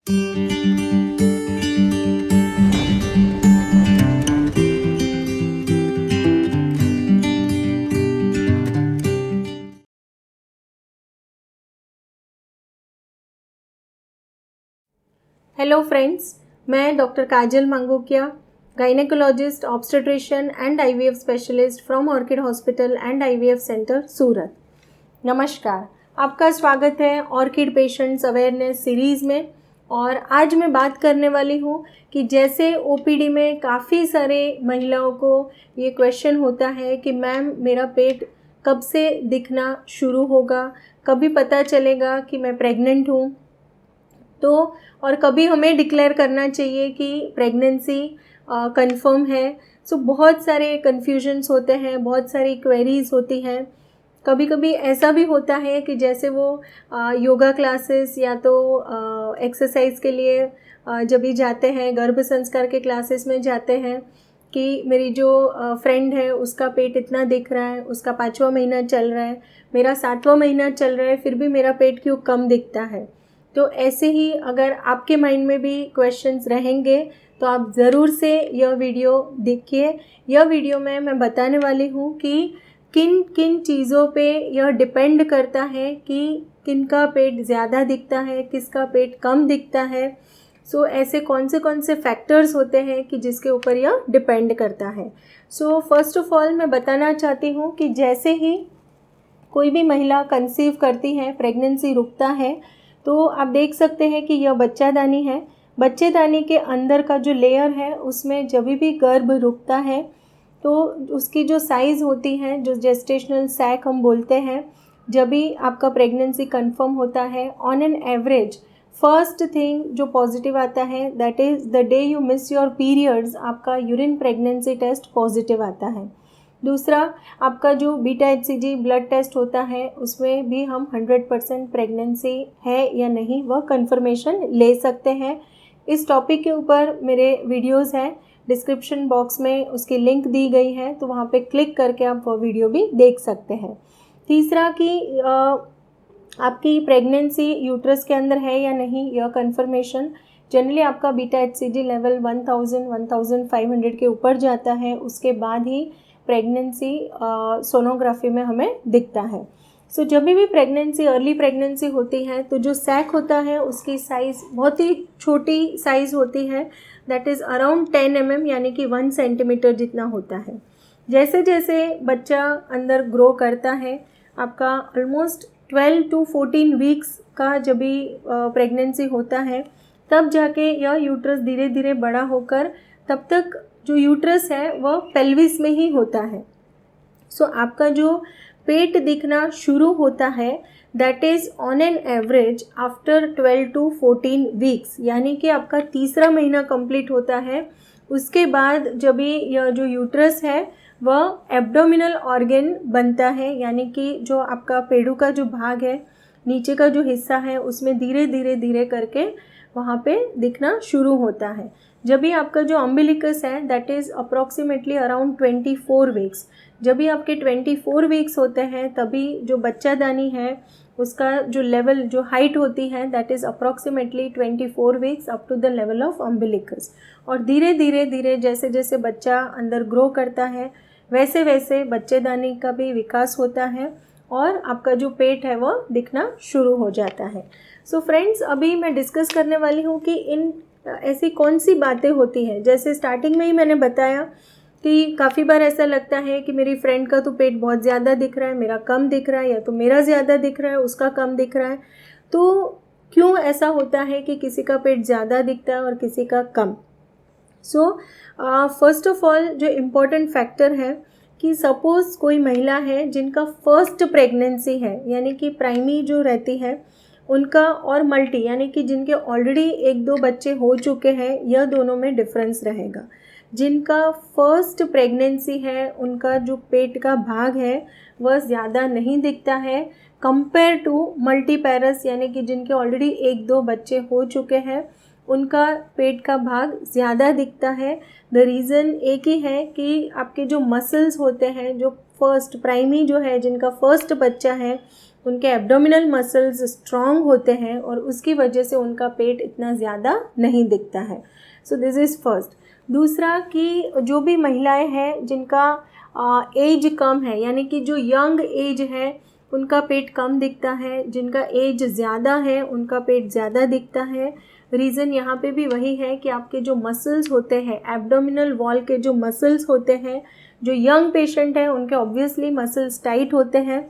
Hello friends, मैं doctor Kajal Mangukiya, gynaecologist, obstetrician and IVF specialist from Orchid Hospital and IVF centre Surat. नमस्कार, आपका स्वागत है ऑर्किड पेशेंट्स अवेयरनेस सीरीज़ में। और आज मैं बात करने वाली हूँ कि जैसे ओपीडी में काफ़ी सारे महिलाओं को ये क्वेश्चन होता है कि मैम मेरा पेट कब से दिखना शुरू होगा, कभी पता चलेगा कि मैं प्रेग्नेंट हूँ, तो और कभी हमें डिक्लेयर करना चाहिए कि प्रेगनेंसी कंफर्म है। सो बहुत सारे कन्फ्यूजन्स होते हैं, बहुत सारी क्वेरीज़ होती हैं। कभी कभी ऐसा भी होता है कि जैसे वो योगा क्लासेस या तो एक्सरसाइज के लिए जब भी जाते हैं, गर्भ संस्कार के क्लासेस में जाते हैं कि मेरी जो फ्रेंड है उसका पेट इतना दिख रहा है, उसका 5वां महीना चल रहा है, मेरा 7वां महीना चल रहा है, फिर भी मेरा पेट क्यों कम दिखता है। तो ऐसे ही अगर आपके माइंड में भी क्वेश्चंस रहेंगे तो आप ज़रूर से यह वीडियो देखिए। यह वीडियो में मैं बताने वाली हूँ कि किन किन चीज़ों पे यह डिपेंड करता है कि किनका पेट ज़्यादा दिखता है, किसका पेट कम दिखता है। सो ऐसे कौन से फैक्टर्स होते हैं कि जिसके ऊपर यह डिपेंड करता है। सो फर्स्ट ऑफ ऑल मैं बताना चाहती हूँ कि जैसे ही कोई भी महिला कंसीव करती है, प्रेगनेंसी रुकता है, तो आप देख सकते हैं कि यह बच्चादानी है। बच्चेदानी के अंदर का जो लेयर है उसमें जब भी गर्भ रुकता है तो उसकी जो साइज़ होती है, जो जेस्टेशनल सैक हम बोलते हैं, जब भी आपका प्रेगनेंसी कंफर्म होता है, on an average first thing जो पॉजिटिव आता है that is the day you miss your periods, आपका यूरिन प्रेगनेंसी टेस्ट पॉजिटिव आता है। दूसरा, आपका जो बीटा HCG ब्लड टेस्ट होता है उसमें भी हम 100% प्रेगनेंसी है या नहीं वह कंफर्मेशन ले सकते हैं। इस टॉपिक के ऊपर मेरे वीडियोस हैं, डिस्क्रिप्शन बॉक्स में उसकी लिंक दी गई है, तो वहाँ पे क्लिक करके आप वह वीडियो भी देख सकते हैं। तीसरा कि आपकी प्रेगनेंसी यूट्रस के अंदर है या नहीं, यह कंफर्मेशन जनरली आपका बीटा HCG लेवल 1000-1500 के ऊपर जाता है, उसके बाद ही प्रेगनेंसी सोनोग्राफी में हमें दिखता है। सो जब भी प्रेगनेंसी, अर्ली प्रेगनेंसी होती है तो जो सैक होता है उसकी साइज़ बहुत ही छोटी साइज़ होती है, दैट इज़ अराउंड 10 mm यानी कि 1 सेंटीमीटर जितना होता है। जैसे जैसे बच्चा अंदर ग्रो करता है, आपका ऑलमोस्ट 12 to 14 वीक्स का जब भी प्रेगनेंसी होता है, तब जाके यह यूट्रस धीरे धीरे बड़ा होकर तब तक जो यूट्रस है वह पेल्विस में ही होता है। सो आपका जो पेट दिखना शुरू होता है that is on an average after 12 to 14 weeks, यानी कि आपका 3रा महीना कंप्लीट होता है। उसके बाद जब भी यह जो यूट्रस है वह एब्डोमिनल ऑर्गन बनता है, यानी कि जो आपका पेड़ू का जो भाग है, नीचे का जो हिस्सा है, उसमें धीरे धीरे करके वहाँ पे दिखना शुरू होता है। जब भी आपका जो अम्बिलिकस है that is approximately around 24 weeks, जब भी आपके 24 वीक्स होते हैं तभी जो बच्चादानी है उसका जो लेवल, जो हाइट होती है that is approximately 24 weeks up to the level of umbilicus. और धीरे धीरे जैसे जैसे बच्चा अंदर ग्रो करता है वैसे वैसे बच्चेदानी का भी विकास होता है और आपका जो पेट है वो दिखना शुरू हो जाता है। सो फ्रेंड्स, अभी मैं डिस्कस करने वाली हूँ कि इन ऐसी कौन सी बातें होती हैं। जैसे स्टार्टिंग में ही मैंने बताया कि काफ़ी बार ऐसा लगता है कि मेरी फ्रेंड का तो पेट बहुत ज़्यादा दिख रहा है, मेरा कम दिख रहा है, या तो मेरा ज़्यादा दिख रहा है उसका कम दिख रहा है। तो क्यों ऐसा होता है कि किसी का पेट ज़्यादा दिखता है और किसी का कम। सो फर्स्ट ऑफ ऑल जो इम्पोर्टेंट फैक्टर है कि सपोज़ कोई महिला है जिनका फर्स्ट प्रेगनेंसी है, यानी कि प्राइमी जो रहती है उनका, और मल्टी यानी कि जिनके ऑलरेडी 1-2 बच्चे हो चुके हैं, यह दोनों में डिफरेंस रहेगा। जिनका फर्स्ट प्रेगनेंसी है उनका जो पेट का भाग है वह ज़्यादा नहीं दिखता है कंपेयर टू मल्टीपैरस, यानी कि जिनके ऑलरेडी 1-2 बच्चे हो चुके हैं उनका पेट का भाग ज़्यादा दिखता है। द रीज़न एक ही है कि आपके जो मसल्स होते हैं, जो फर्स्ट प्राइमी जो है जिनका फर्स्ट बच्चा है उनके एब्डोमिनल मसल्स स्ट्रॉन्ग होते हैं और उसकी वजह से उनका पेट इतना ज़्यादा नहीं दिखता है। So this is first. दूसरा कि जो भी महिलाएं हैं जिनका एज कम है, यानी कि जो यंग एज है उनका पेट कम दिखता है, जिनका एज ज़्यादा है उनका पेट ज़्यादा दिखता है। रीज़न यहाँ पे भी वही है कि आपके जो मसल्स होते हैं, एब्डोमिनल वॉल के जो मसल्स होते हैं, जो यंग पेशेंट हैं उनके ऑब्वियसली मसल्स टाइट होते हैं,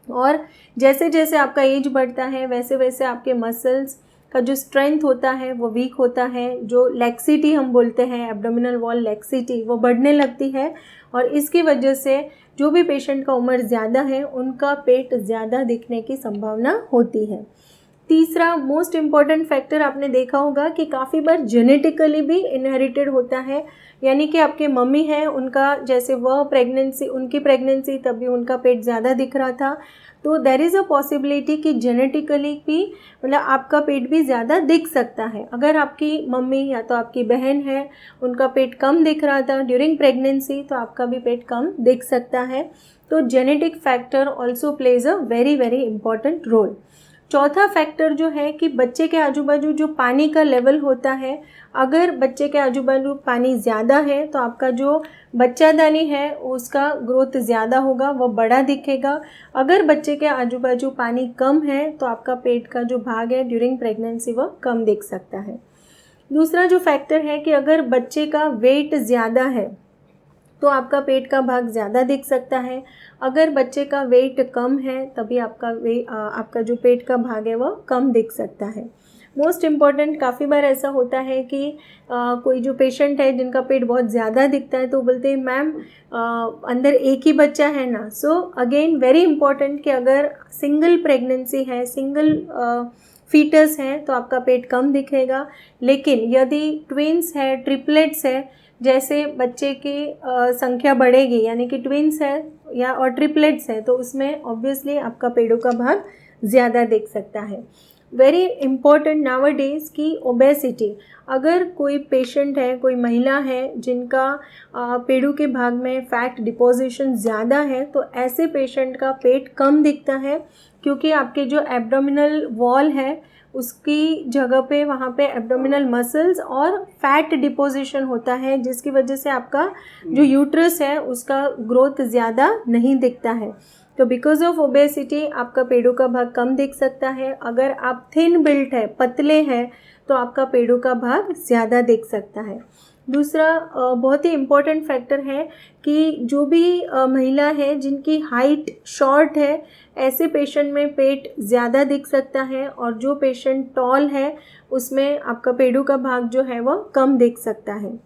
और जैसे जैसे आपका एज बढ़ता है वैसे वैसे आपके मसल्स का जो स्ट्रेंथ होता है वो वीक होता है। जो लैक्सिटी हम बोलते हैं, एब्डोमिनल वॉल लैक्सिटी, वो बढ़ने लगती है और इसकी वजह से जो भी पेशेंट का उम्र ज़्यादा है उनका पेट ज़्यादा दिखने की संभावना होती है। तीसरा मोस्ट इम्पॉर्टेंट फैक्टर आपने देखा होगा कि काफ़ी बार जेनेटिकली भी इनहेरिटेड होता है, यानी कि आपके मम्मी हैं उनका, जैसे वह उनकी प्रेगनेंसी तभी उनका पेट ज़्यादा दिख रहा था, तो देर इज़ अ पॉसिबिलिटी कि जेनेटिकली भी मतलब आपका पेट भी ज़्यादा दिख सकता है। अगर आपकी मम्मी या तो आपकी बहन है उनका पेट कम दिख रहा था ड्यूरिंग प्रेगनेंसी, तो आपका भी पेट कम दिख सकता है। तो genetic factor also plays a very very important role. चौथा फैक्टर जो है कि बच्चे के आजू बाजू जो पानी का लेवल होता है, अगर बच्चे के आजू बाजू पानी ज़्यादा है तो आपका जो बच्चादानी है उसका ग्रोथ ज़्यादा होगा, वो बड़ा दिखेगा। अगर बच्चे के आजू बाजू पानी कम है तो आपका पेट का जो भाग है ड्यूरिंग प्रेगनेंसी वो कम दिख सकता है। दूसरा जो फैक्टर है कि अगर बच्चे का वेट ज़्यादा है तो आपका पेट का भाग ज़्यादा दिख सकता है। अगर बच्चे का वेट कम है तभी आपका जो पेट का भाग है वो कम दिख सकता है। मोस्ट इम्पॉर्टेंट, काफ़ी बार ऐसा होता है कि कोई जो पेशेंट है जिनका पेट बहुत ज़्यादा दिखता है तो बोलते हैं मैम अंदर एक ही बच्चा है ना। सो अगेन वेरी इंपॉर्टेंट कि अगर सिंगल प्रेगनेंसी है, सिंगल फीटस है तो आपका पेट कम दिखेगा, लेकिन यदि ट्विंस है, ट्रिपलेट्स है, जैसे बच्चे की संख्या बढ़ेगी यानी कि ट्विंस है या और ट्रिपलेट्स है तो उसमें ऑब्वियसली आपका पेड़ों का भाग ज़्यादा दिख सकता है। वेरी इम्पॉर्टेंट नाउअडेज की ओबेसिटी, अगर कोई पेशेंट है, कोई महिला है जिनका पेड़ों के भाग में फैट डिपोजिशन ज़्यादा है तो ऐसे पेशेंट का पेट कम दिखता है, क्योंकि आपके जो एब्डोमिनल वॉल है उसकी जगह पे वहाँ पे एब्डोमिनल मसल्स और फैट डिपोजिशन होता है, जिसकी वजह से आपका जो यूट्रस है उसका ग्रोथ ज़्यादा नहीं दिखता है। तो बिकॉज ऑफ ओबेसिटी आपका पेड़ों का भाग कम दिख सकता है। अगर आप थिन बिल्ट है, पतले हैं, तो आपका पेड़ों का भाग ज़्यादा दिख सकता है। दूसरा बहुत ही इम्पोर्टेंट फैक्टर है कि जो भी महिला है जिनकी हाइट शॉर्ट है, ऐसे पेशेंट में पेट ज़्यादा दिख सकता है, और जो पेशेंट टॉल है उसमें आपका पेड़ों का भाग जो है वो कम दिख सकता है।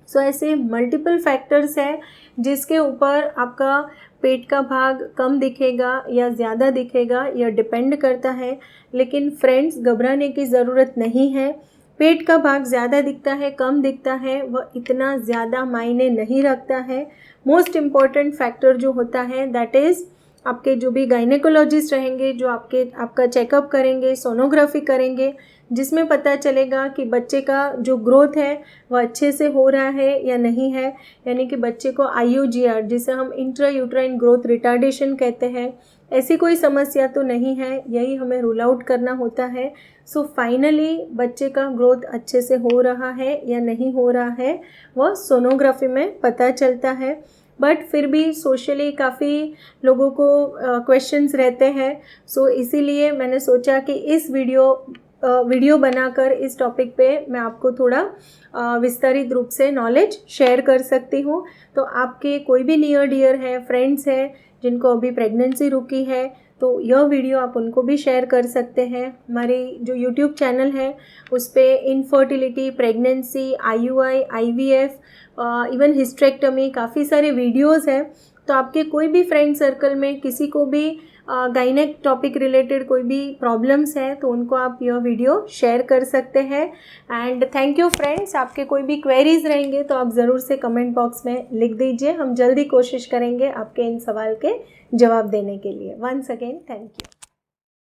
सो ऐसे मल्टीपल फैक्टर्स हैं जिसके ऊपर आपका पेट का भाग कम दिखेगा या ज़्यादा दिखेगा, यह डिपेंड करता है। लेकिन फ्रेंड्स, घबराने की ज़रूरत नहीं है। पेट का भाग ज़्यादा दिखता है, कम दिखता है, वह इतना ज़्यादा मायने नहीं रखता है। मोस्ट इम्पॉर्टेंट फैक्टर जो होता है दैट इज़ आपके जो भी गायनेकोलॉजिस्ट रहेंगे, जो आपका चेकअप करेंगे, सोनोग्राफी करेंगे, जिसमें पता चलेगा कि बच्चे का जो ग्रोथ है वह अच्छे से हो रहा है या नहीं है, यानी कि बच्चे को IUGR, जिसे हम इंट्रा यूट्राइन ग्रोथ रिटार्डेशन कहते हैं, ऐसी कोई समस्या तो नहीं है, यही हमें रूल आउट करना होता है। सो फाइनली बच्चे का ग्रोथ अच्छे से हो रहा है या नहीं हो रहा है वह सोनोग्राफी में पता चलता है। बट फिर भी सोशली काफ़ी लोगों को क्वेश्चंस रहते हैं, सो इसीलिए मैंने सोचा कि इस वीडियो बनाकर इस टॉपिक पे मैं आपको थोड़ा विस्तारित रूप से नॉलेज शेयर कर सकती हूँ। तो आपके कोई भी नियर डियर है, फ्रेंड्स हैं जिनको अभी प्रेगनेंसी रुकी है, तो यह वीडियो आप उनको भी शेयर कर सकते हैं। हमारी जो यूट्यूब चैनल है उस पर infertility, pregnancy, IUI, IVF, even hysterectomy, काफ़ी सारे वीडियोस हैं। तो आपके कोई भी फ्रेंड सर्कल में किसी को भी गायनेक टॉपिक रिलेटेड कोई भी प्रॉब्लम्स हैं तो उनको आप यह वीडियो शेयर कर सकते हैं। And thank you friends. आपके कोई भी क्वेरीज रहेंगे तो आप ज़रूर से कमेंट बॉक्स में लिख दीजिए, हम जल्दी कोशिश करेंगे आपके इन सवाल के जवाब देने के लिए। Once again thank you.